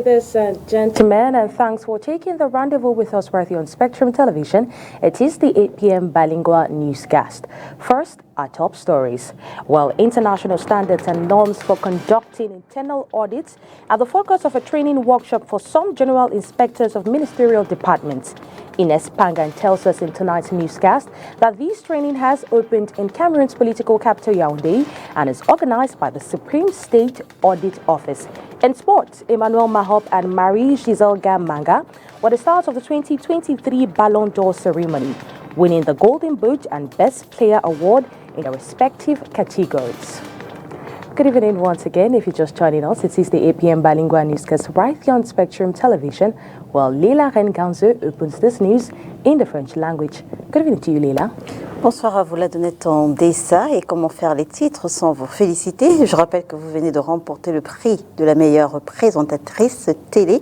ladies and gentlemen, and thanks for taking the rendezvous with us right here on Spectrum Television. It is the 8 p.m. Bilingual newscast. First, our top stories. Well, international standards and norms for conducting internal audits are the focus of a training workshop for some general inspectors of ministerial departments. Ines Pangan tells us in tonight's newscast that this training has opened in Cameroon's political capital Yaoundé and is organized by the Supreme State Audit Office. In sports, Emmanuel Mahop and Marie-Giselle Gamanga were the stars of the 2023 Ballon d'Or ceremony, winning the Golden Boot and Best Player Award in their respective categories. Good evening once again. If you're just joining us, it is the 8 p.m. Bilingual newscast right here on Spectrum Television. Well, Leila Renganze opens this news in the French language. Good evening to you, Leila. Bonsoir à vous, la donnette en DSA. Et comment faire les titres sans vous féliciter? Je rappelle que vous venez de remporter le prix de la meilleure présentatrice télé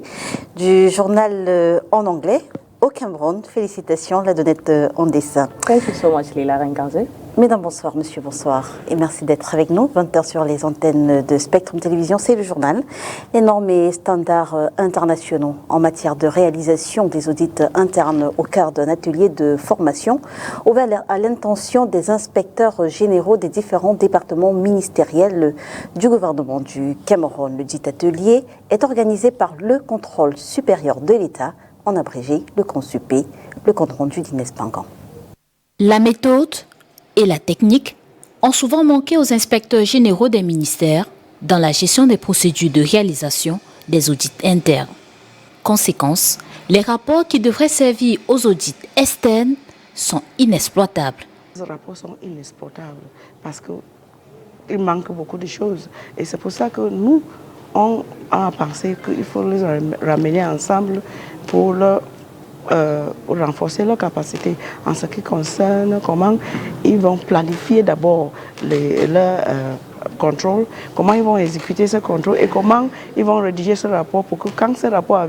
du journal en anglais au Cameroun. Félicitations, la donnette en dessin. Thank you so much, Leila Renganze. Mesdames, bonsoir, monsieur, bonsoir. Et merci d'être avec nous. 20h sur les antennes de Spectrum Télévision, c'est le journal. Les normes et standards internationaux en matière de réalisation des audits internes au cœur d'un atelier de formation ouvert à l'intention des inspecteurs généraux des différents départements ministériels du gouvernement du Cameroun. Le dit atelier est organisé par le contrôle supérieur de l'État, en abrégé le CONSUPÉ, le compte rendu d'Inès Pangan. La méthode et la technique ont souvent manqué aux inspecteurs généraux des ministères dans la gestion des procédures de réalisation des audits internes. Conséquence, les rapports qui devraient servir aux audits externes sont inexploitables. Les rapports sont inexploitables parce qu'il manque beaucoup de choses. Et c'est pour ça que nous, on a pensé qu'il faut les ramener ensemble pour renforcer leur capacité en ce qui concerne comment ils vont planifier d'abord leur contrôle, comment ils vont exécuter ce contrôle et comment ils vont rédiger ce rapport pour que quand ce rapport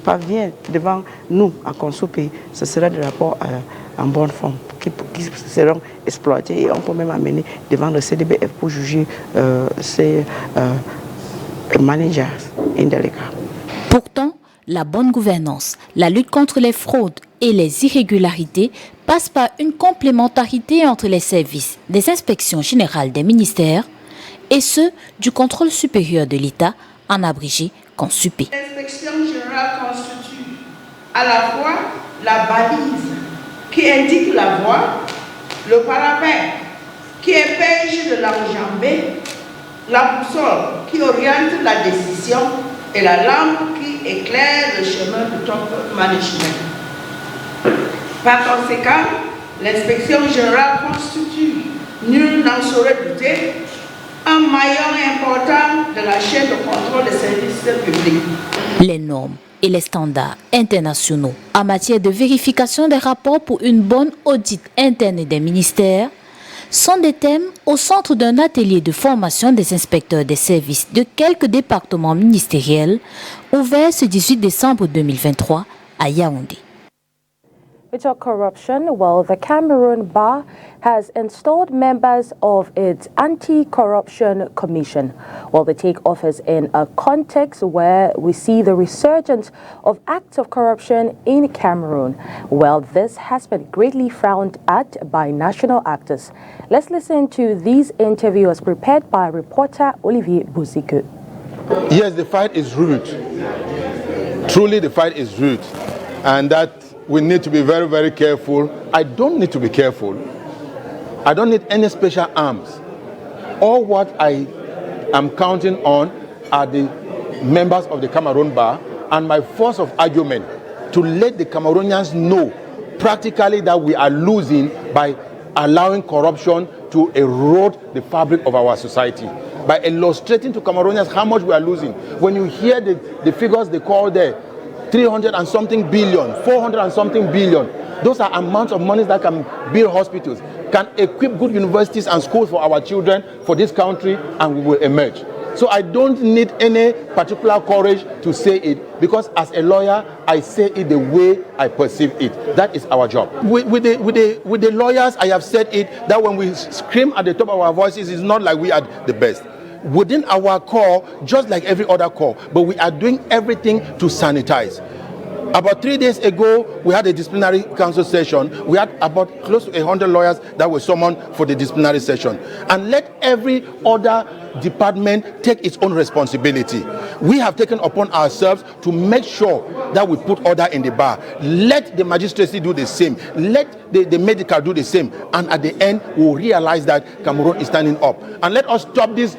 parvient devant nous à CONSUPÉ, ce sera des rapports en bonne forme qui seront exploités et on peut même amener devant le CDBF pour juger ces managers indélégables. Pourtant, la bonne gouvernance, la lutte contre les fraudes et les irrégularités passent par une complémentarité entre les services des inspections générales des ministères et ceux du contrôle supérieur de l'État, en abrégé CONSUPÉ. L'inspection générale constitue à la fois la balise qui indique la voie, le parapet qui empêche de l'enjamber, la boussole qui oriente la décision et la lampe qui éclaire le chemin du top management. Par conséquent, l'inspection générale constitue, nul n'en saurait douter, un maillon important de la chaîne de contrôle des services publics. Les normes et les standards internationaux en matière de vérification des rapports pour une bonne audit interne des ministères sont des thèmes au centre d'un atelier de formation des inspecteurs des services de quelques départements ministériels ouvert ce 18 décembre 2023 à Yaoundé. We talk corruption. Well, the Cameroon Bar has installed members of its Anti-Corruption Commission. Well, they take office in a context where we see the resurgence of acts of corruption in Cameroon. Well, this has been greatly frowned at by national actors. Let's listen to these interviews prepared by reporter Olivier Bouzike. Yes, the fight is rude. Truly, the fight is rude. And that we need to be very, very careful. I don't need to be careful. I don't need any special arms. All what I am counting on are the members of the Cameroon Bar and my force of argument to let the Cameroonians know practically that we are losing by allowing corruption to erode the fabric of our society, by illustrating to Cameroonians how much we are losing. When you hear the figures they call there, 300 and something billion, 400 and something billion. Those are amounts of money that can build hospitals, can equip good universities and schools for our children, for this country, and we will emerge. So I don't need any particular courage to say it, because as a lawyer, I say it the way I perceive it. That is our job. With the lawyers, I have said it, that when we scream at the top of our voices, it's not like we are the best. within our corps, just like every other corps, but we are doing everything to sanitize. About 3 days ago, we had a disciplinary council session. We had about close to 100 lawyers that were summoned for the disciplinary session. And let every other department take its own responsibility. We have taken upon ourselves to make sure that we put order in the bar. Let the magistracy do the same. Let the medical do the same. And at the end, we'll realize that Cameroon is standing up. And let us stop this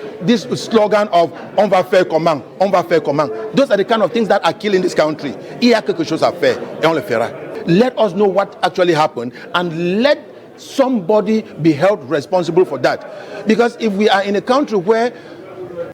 slogan of on va faire comment, on va faire comment. Those are the kind of things that are killing this country. Il y a quelque chose à faire et on le fera. Let us know what actually happened and let somebody be held responsible for that. Because if we are in a country where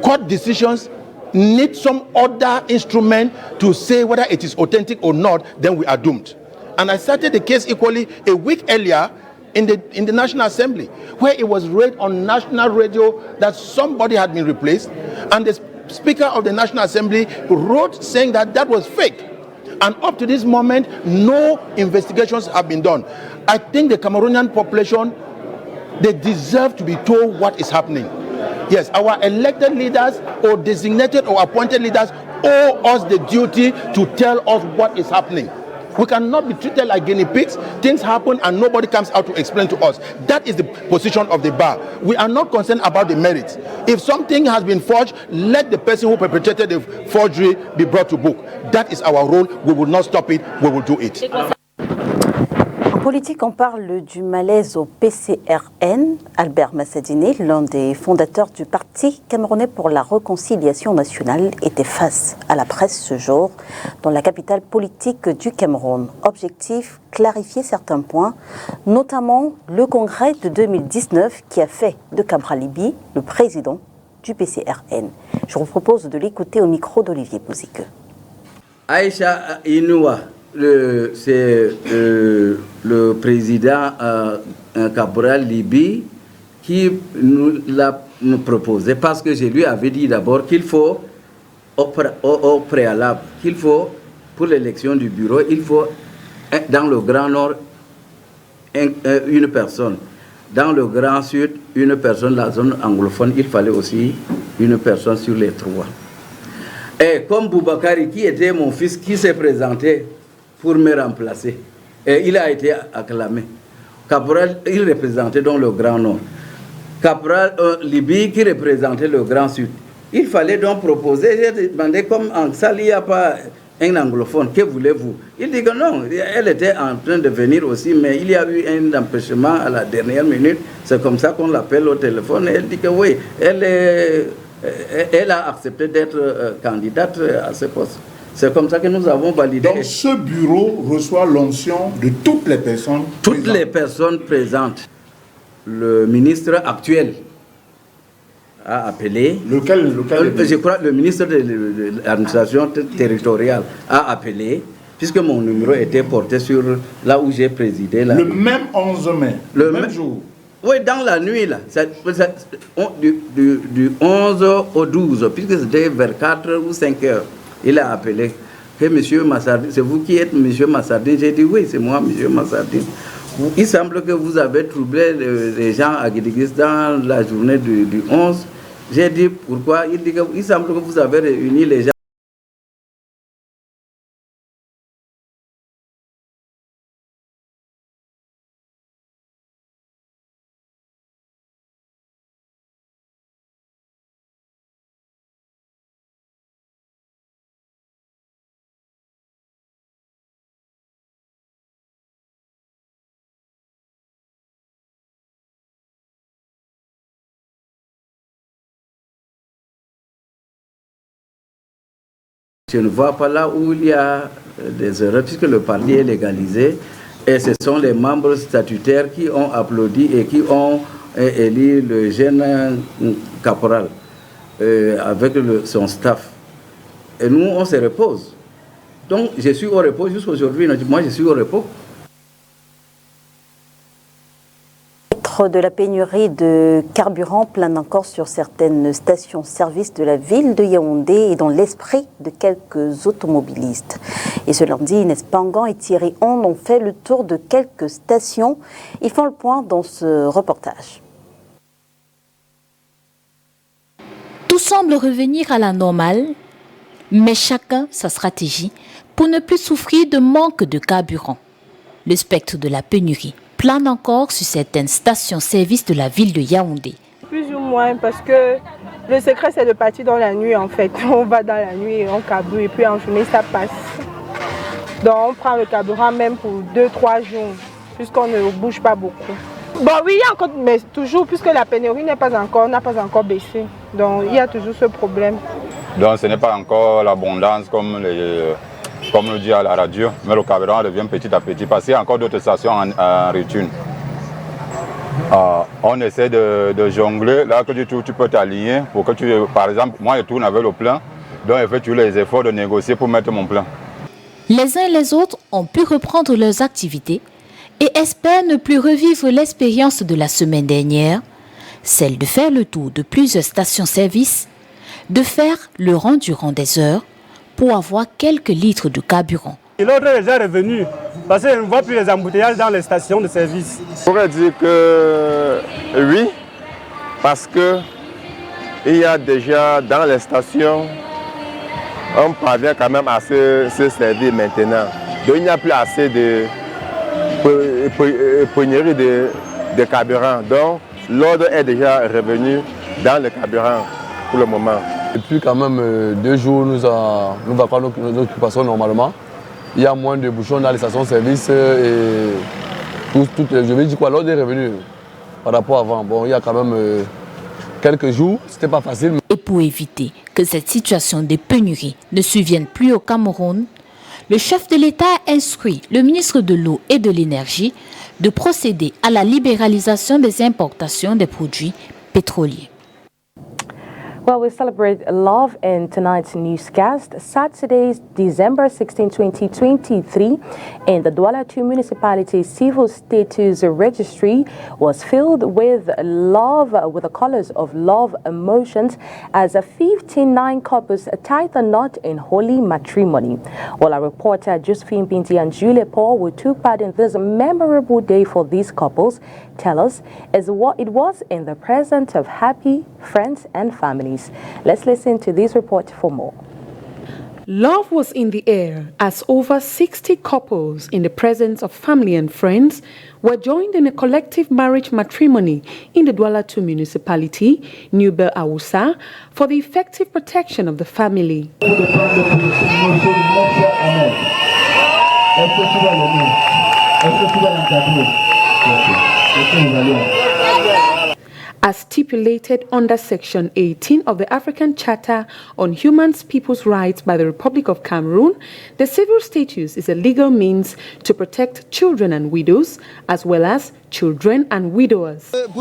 court decisions need some other instrument to say whether it is authentic or not, then we are doomed. And I cited the case equally a week earlier in the National Assembly, where it was read on national radio that somebody had been replaced, and the Speaker of the National Assembly wrote saying that that was fake. And up to this moment, no investigations have been done. I think the Cameroonian population, they deserve to be told what is happening. Yes, our elected leaders or designated or appointed leaders owe us the duty to tell us what is happening. We cannot be treated like guinea pigs. Things happen and nobody comes out to explain to us. That is the position of the bar. We are not concerned about the merits. If something has been forged, let the person who perpetrated the forgery be brought to book. That is our role. We will not stop it. We will do it. En politique, on parle du malaise au PCRN. Albert Massadine, l'un des fondateurs du Parti camerounais pour la réconciliation nationale, était face à la presse ce jour dans la capitale politique du Cameroun. Objectif, clarifier certains points, notamment le congrès de 2019 qui a fait de Cabral Libi le président du PCRN. Je vous propose de l'écouter au micro d'Olivier Bouzique. Aïcha Inoua, c'est le président Cabral Libi qui nous l'a proposé, parce que je lui avais dit d'abord qu'il faut au préalable, qu'il faut pour l'élection du bureau, il faut dans le Grand Nord une personne, dans le Grand Sud une personne, la zone anglophone il fallait aussi une personne sur les trois. Et comme Boubacar, qui était mon fils, qui s'est présenté pour me remplacer, et il a été acclamé. Cabral, il représentait donc le Grand Nord. Cabral Libi, qui représentait le Grand Sud. Il fallait donc proposer, j'ai demandé, comme en salle, il n'y a pas un anglophone, que voulez-vous? Il dit que non, elle était en train de venir aussi, mais il y a eu un empêchement à la dernière minute. C'est comme ça qu'on l'appelle au téléphone. Et elle dit que oui, elle a accepté d'être candidate à ce poste. C'est comme ça que nous avons validé. Donc ce bureau reçoit l'onction de toutes les personnes présentes. Toutes les personnes présentes. Le ministre actuel a appelé. Lequel je crois le ministre de l'administration territoriale a appelé, puisque mon numéro était porté sur là où j'ai présidé. Le même 11 mai, le même jour. Oui, dans la nuit, là, du 11 au 12, puisque c'était vers 4 ou 5 heures, il a appelé que M. Massardine, c'est vous qui êtes M. Massardine? J'ai dit oui, c'est moi, M. Massardine. Il semble que vous avez troublé les gens à Guédiguis dans la journée du 11. J'ai dit pourquoi? Il dit qu'il semble que vous avez réuni les gens. Je ne vois pas là où il y a des erreurs, puisque le parti est légalisé et ce sont les membres statutaires qui ont applaudi et qui ont élu le jeune caporal avec son staff. Et nous, on se repose. Donc, je suis au repos jusqu'aujourd'hui. Moi, je suis au repos. De la pénurie de carburant plane encore sur certaines stations-service de la ville de Yaoundé et dans l'esprit de quelques automobilistes. Et ce lundi, Inès Pangan et Thierry Hond ont fait le tour de quelques stations. Ils font le point dans ce reportage. semble revenir à la normale, mais chacun sa stratégie pour ne plus souffrir de manque de carburant. Le spectre de la pénurie plane encore sur certaines stations-service de la ville de Yaoundé. Plus ou moins, parce que le secret c'est de partir dans la nuit en fait. On va dans la nuit, on carbure et puis en journée ça passe. Donc on prend le carburant même pour 2-3 jours, puisqu'on ne bouge pas beaucoup. Bon oui, il y a encore, mais toujours, puisque la pénurie n'a pas encore baissé. Donc il y a toujours ce problème. Donc ce n'est pas encore l'abondance comme le dit à la radio, mais le carburant revient petit à petit parce qu'il y a encore d'autres stations en retour. On essaie de jongler, là que tu peux t'aligner pour que tu, par exemple, moi je tourne avec le plein, donc je fais tous les efforts de négocier pour mettre mon plein. Les uns et les autres ont pu reprendre leurs activités et espèrent ne plus revivre l'expérience de la semaine dernière, celle de faire le tour de plusieurs stations-service, de faire le rang durant des heures pour avoir quelques litres de carburant. L'ordre est déjà revenu parce qu'on ne voit plus les embouteillages dans les stations de service. Je pourrais dire que oui, parce qu'il y a déjà dans les stations, on parvient quand même à se servir maintenant. Donc il n'y a plus assez de pénurie de carburant. Donc l'ordre est déjà revenu dans le carburant pour le moment. Depuis quand même 2 jours, nous allons faire notre occupation normalement. Il y a moins de bouchons dans les stations-service et je vais dire quoi, l'ordre est revenu par rapport à avant. Bon, il y a quand même quelques jours, c'était pas facile. Et pour éviter que cette situation de pénurie ne survienne plus au Cameroun, le chef de l'État a instruit le ministre de l'Eau et de l'Énergie de procéder à la libéralisation des importations des produits pétroliers. Well, we celebrate love in tonight's newscast. Saturday, December 16, 2023, in the Douala 2 Municipality Civil Status Registry was filled with love, with the colors of love emotions, as 59 couples tied the knot in holy matrimony. Well, our reporter Josephine Binti and Julia Paul, who took part in this memorable day for these couples, tell us is what it was in the presence of happy friends and families. Let's listen to this report for more. Love was in the air as over 60 couples in the presence of family and friends were joined in a collective marriage matrimony in the Douala 2 municipality, New Bel Awusa, for the effective protection of the family. As stipulated under Section 18 of the African Charter on Human People's Rights by the Republic of Cameroon, the civil status is a legal means to protect children and widows, as well as children and widowers. It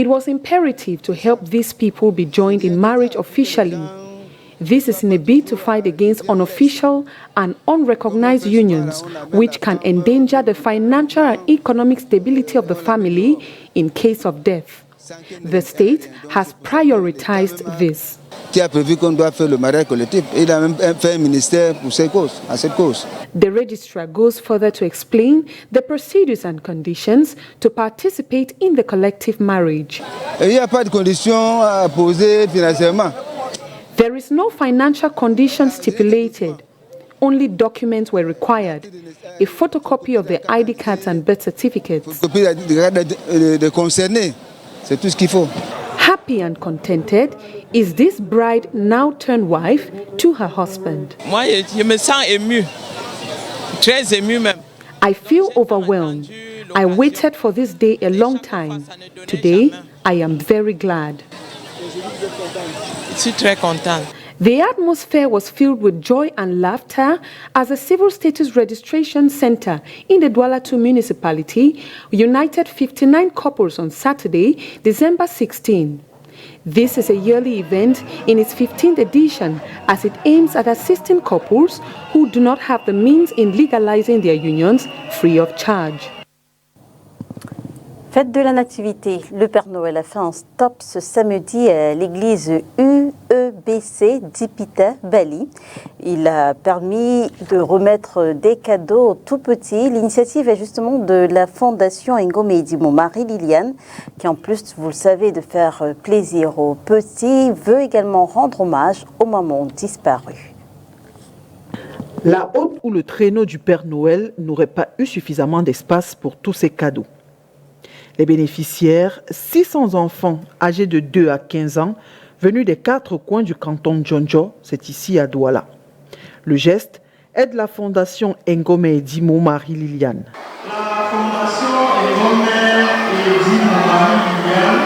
was imperative to help these people be joined in marriage officially. This is in a bid to fight against unofficial and unrecognized unions, which can endanger the financial and economic stability of the family in case of death. The state has prioritized this. The registrar goes further to explain the procedures and conditions to participate in the collective marriage. There is no financial condition stipulated. Only documents were required. A photocopy of the ID cards and birth certificates. Happy and contented is this bride, now turned wife, to her husband. I feel overwhelmed. I waited for this day a long time. Today, I am very glad. The atmosphere was filled with joy and laughter as the Civil Status Registration Center in the Douala 2 municipality united 59 couples on Saturday, December 16. This is a yearly event in its 15th edition as it aims at assisting couples who do not have the means in legalizing their unions free of charge. Fête de la Nativité, le Père Noël a fait un stop ce samedi à l'église UEBC d'Ipita, Bali. Il a permis de remettre des cadeaux aux tout petits. L'initiative est justement de la Fondation Ngome Edimo Marie-Liliane, qui en plus, vous le savez, de faire plaisir aux petits, veut également rendre hommage aux mamans disparues. La haute ou le traîneau du Père Noël n'aurait pas eu suffisamment d'espace pour tous ces cadeaux. Les bénéficiaires, 600 enfants âgés de 2 à 15 ans, venus des 4 coins du canton Djonjo, c'est ici à Douala. Le geste est de la Fondation Ngome Edimo Marie-Liliane. La Fondation Ngome Edimo Marie-Liliane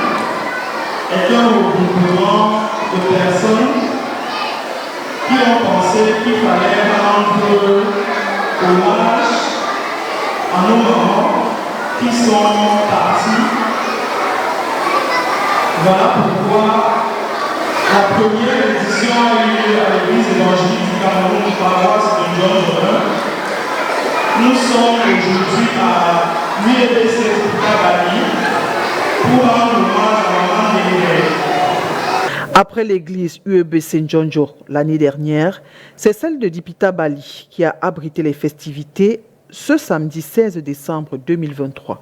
est un regroupement de personnes qui ont pensé qu'il fallait rendre hommage à nos mamans qui sont partis. Voilà pourquoi la première édition a eu lieu à l'église évangélique du Cameroun, paroisse de Djonjo. Nous sommes aujourd'hui à l'UEBC de Bali pour rendre hommage à Maman Délivrée. Après l'église UEBC Djonjo l'année dernière, c'est celle de Dipita Bali qui a abrité les festivités ce samedi 16 décembre 2023.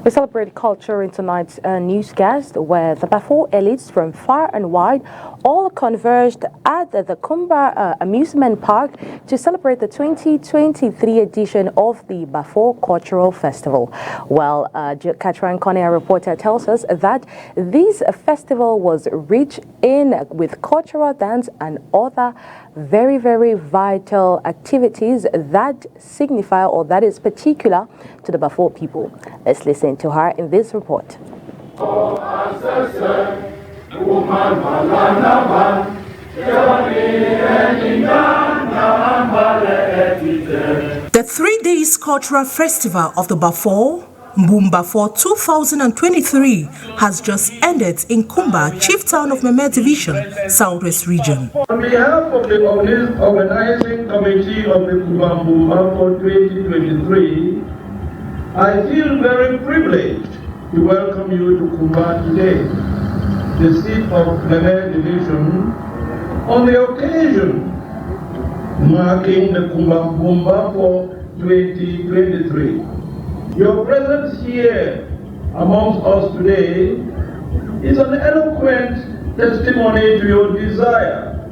We celebrate culture in tonight's newscast, where the Bafo elites from far and wide all converged at the Kumba Amusement Park to celebrate the 2023 edition of the Bafo Cultural Festival. Well, Katran Kone, a reporter, tells us that this festival was rich in with cultural dance and other very, very vital activities that signify or that is particular to the Bafo people. Let's listen to her in this report. The 3 days cultural festival of the Bafo, Mbumba 2023, has just ended in Kumba, Chief Town of Meme Division, Southwest Region. On behalf of the organizing committee of the Kumba Mbumba for 2023, I feel very privileged to welcome you to Kumba today, the seat of Meme Division, on the occasion marking the Kumba Mbumba for 2023. Your presence here amongst us today is an eloquent testimony to your desire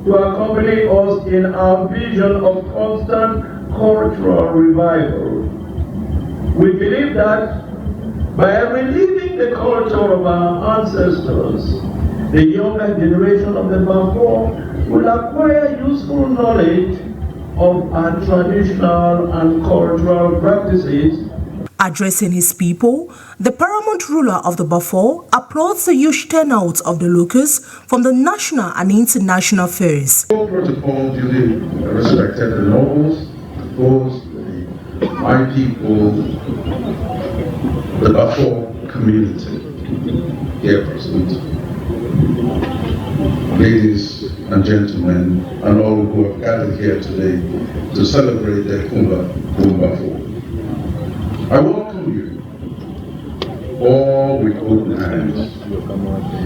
to accompany us in our vision of constant cultural revival. We believe that by reliving the culture of our ancestors, the younger generation of the Bafo will acquire useful knowledge of our traditional and cultural practices. Addressing his people, the paramount ruler of the Bafo applauds the huge turnout of the locals from the national and international fairs. Protocol duly respected the nobles, those my people, the Bafo community here present, ladies and gentlemen, and all who have gathered here today to celebrate the Kumba Bafo. I welcome you all with open hands.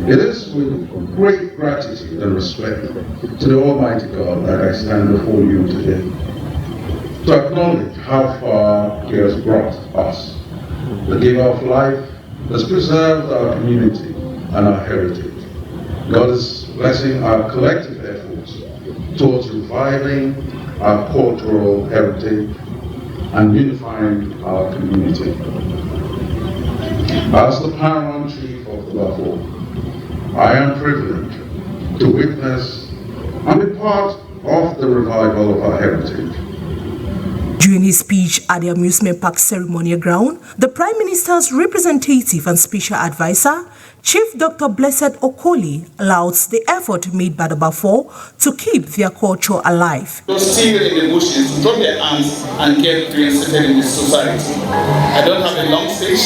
It is with great gratitude and respect to the Almighty God that I stand before you today to acknowledge how far He has brought us. The giver of life has preserved our community and our heritage. God is blessing our collective efforts towards reviving our cultural heritage and unifying our community. As the paramount chief of the Bafo, I am privileged to witness and be part of the revival of our heritage. During his speech at the amusement park ceremonial ground, the Prime Minister's representative and special advisor, Chief Dr. Blessed Okoli, lauds the effort made by the Bafo to keep their culture alive. Those still in the bushes, drop their hands and get reinstated in the society. I don't have a long speech.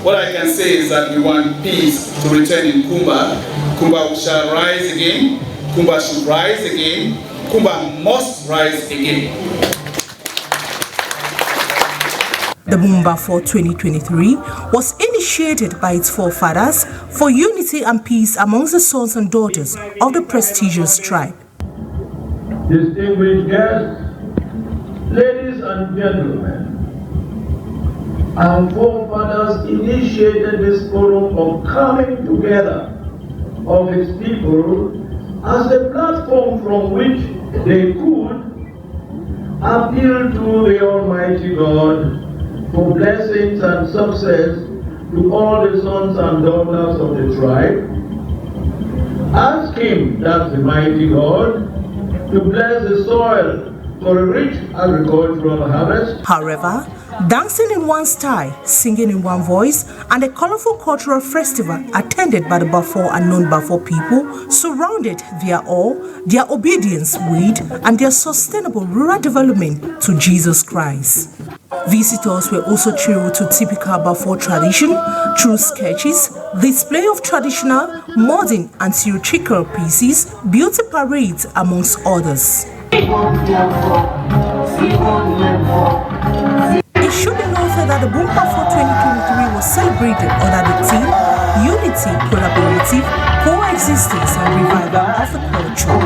What I can say is that we want peace to return in Kumba. Kumba shall rise again. Kumba should rise again. Kumba must rise again. The Bumbafo 2023 was initiated by its forefathers for unity and peace amongst the sons and daughters of the prestigious tribe. Distinguished guests, ladies and gentlemen, our forefathers initiated this forum of coming together of its people as a platform from which they could appeal to the Almighty God for blessings and success to all the sons and daughters of the tribe. Ask Him, that's the mighty God, to bless the soil for a rich agricultural harvest. However, dancing in one style, singing in one voice, and a colorful cultural festival attended by the Bafo and non-Bafo people surrounded their awe, their obedience with, and their sustainable rural development to Jesus Christ. Visitors were also thrilled to typical Bafo tradition through sketches, display of traditional, modern and theatrical pieces, beauty parades, amongst others. It should be noted that the Bumbafo 2023 was celebrated under the theme Unity, Collaborative, Coexistence and Revival of the Culture.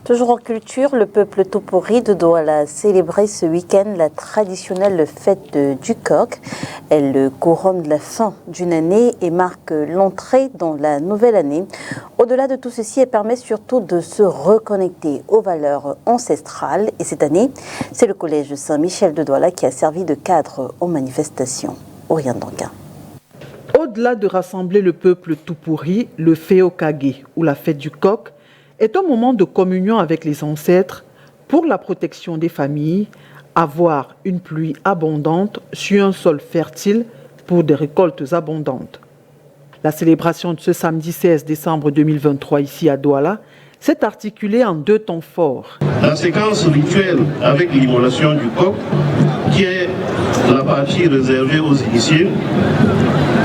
Toujours en culture, le peuple Tupuri de Douala a célébré ce week-end la traditionnelle fête du coq. Elle couronne la fin d'une année et marque l'entrée dans la nouvelle année. Au-delà de tout ceci, elle permet surtout de se reconnecter aux valeurs ancestrales. Et cette année, c'est le collège Saint-Michel de Douala qui a servi de cadre aux manifestations. Oriane Danguin. Au-delà de rassembler le peuple Tupuri, le Feokage ou la fête du coq est un moment de communion avec les ancêtres pour la protection des familles, avoir une pluie abondante sur un sol fertile pour des récoltes abondantes. La célébration de ce samedi 16 décembre 2023 ici à Douala s'est articulée en deux temps forts. La séquence rituelle avec l'immolation du coq, qui est la partie réservée aux initiés,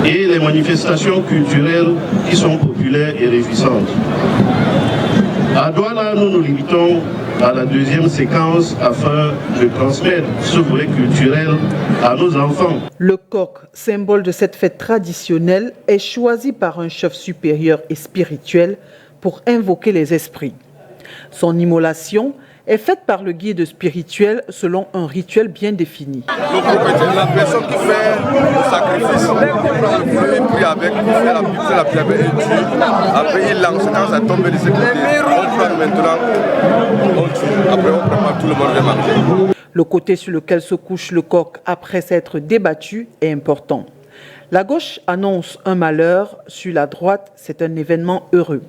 et les manifestations culturelles qui sont populaires et réjouissantes. À Douala, nous nous limitons à la deuxième séquence afin de transmettre ce volet culturel à nos enfants. Le coq, symbole de cette fête traditionnelle, est choisi par un chef supérieur et spirituel pour invoquer les esprits. Son immolation est faite par le guide spirituel selon un rituel bien défini. La personne qui fait le sacrifice, il prie avec, il fait la prière et tue. Après il lance, quand ça tombe de ce côté, on prend maintenant, on tue. Après on prend tout le monde vient manger. Le côté sur lequel se couche le coq après s'être débattu est important. La gauche annonce un malheur, sur la droite c'est un événement heureux.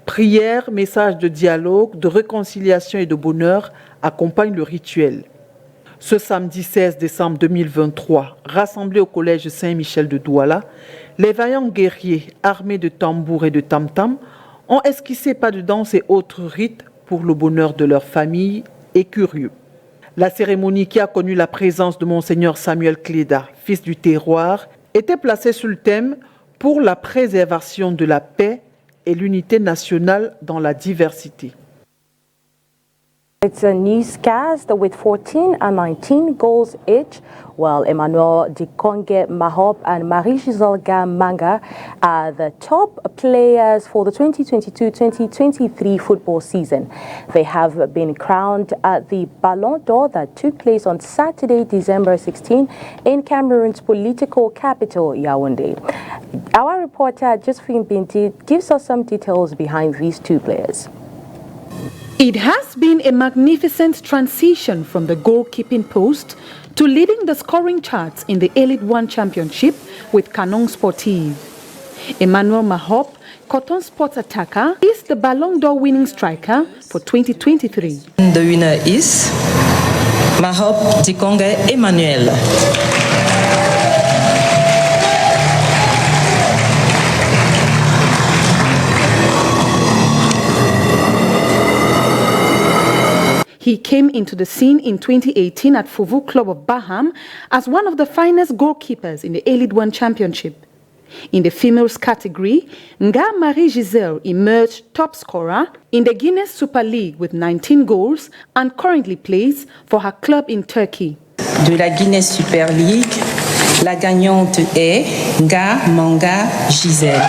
Prières, messages de dialogue, de réconciliation et de bonheur accompagnent le rituel. Ce samedi 16 décembre 2023, rassemblés au collège Saint-Michel de Douala, les vaillants guerriers armés de tambours et de tam-tam ont esquissé pas de danse et autres rites pour le bonheur de leur famille et curieux. La cérémonie qui a connu la présence de Monseigneur Samuel Cléda, fils du terroir, était placée sous le thème « Pour la préservation de la paix et l'unité nationale dans la diversité ». It's a newscast with 14 and 19 goals each, while Emmanuel Dikonge Mahop and Marie-Giselle Manga are the top players for the 2022-2023 football season. They have been crowned at the Ballon d'Or that took place on Saturday, December 16 in Cameroon's political capital, Yaoundé. Our reporter, Josephine Binti, gives us some details behind these two players. It has been a magnificent transition from the goalkeeping post to leading the scoring charts in the Elite One Championship with Canon Sportive. Emmanuel Mahop, Cotton Sports attacker, is the Ballon d'Or winning striker for 2023. The winner is Mahop Dikonge Emmanuel. He came into the scene in 2018 at Fuvu Club of Baham as one of the finest goalkeepers in the Elite One Championship. In the females category, Nga Marie-Giselle emerged top scorer in the Guinness Super League with 19 goals and currently plays for her club in Turkey. De la Guinness Super League, la gagnante est Nga Manga Giselle.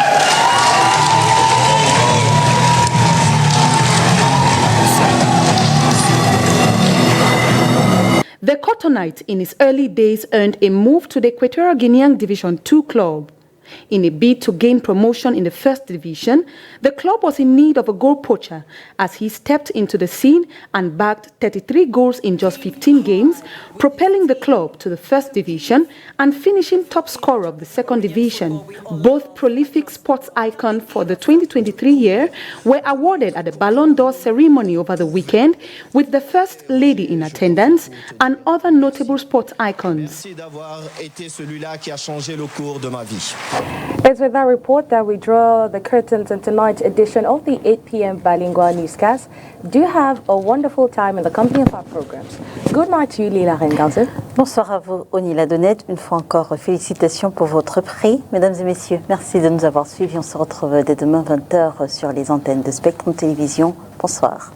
The Cotonite in its early days earned a move to the Equatorial Guinean Division 2 club. In a bid to gain promotion in the first division, the club was in need of a goal poacher as he stepped into the scene and bagged 33 goals in just 15 games, propelling the club to the first division and finishing top scorer of the second division. Both prolific sports icons for the 2023 year were awarded at the Ballon d'Or ceremony over the weekend, with the First Lady in attendance and other notable sports icons. It's with that report that we draw the curtains on tonight's edition of the 8 p.m. Bilingual newscast. Do have a wonderful time in the company of our programs. Good night to you, Lila Rengalsen. Bonsoir à vous, Oni Ladonnette. Une fois encore, félicitations pour votre prix. Mesdames et messieurs, merci de nous avoir suivis. On se retrouve dès demain 20h sur les antennes de Spectrum Télévision. Bonsoir.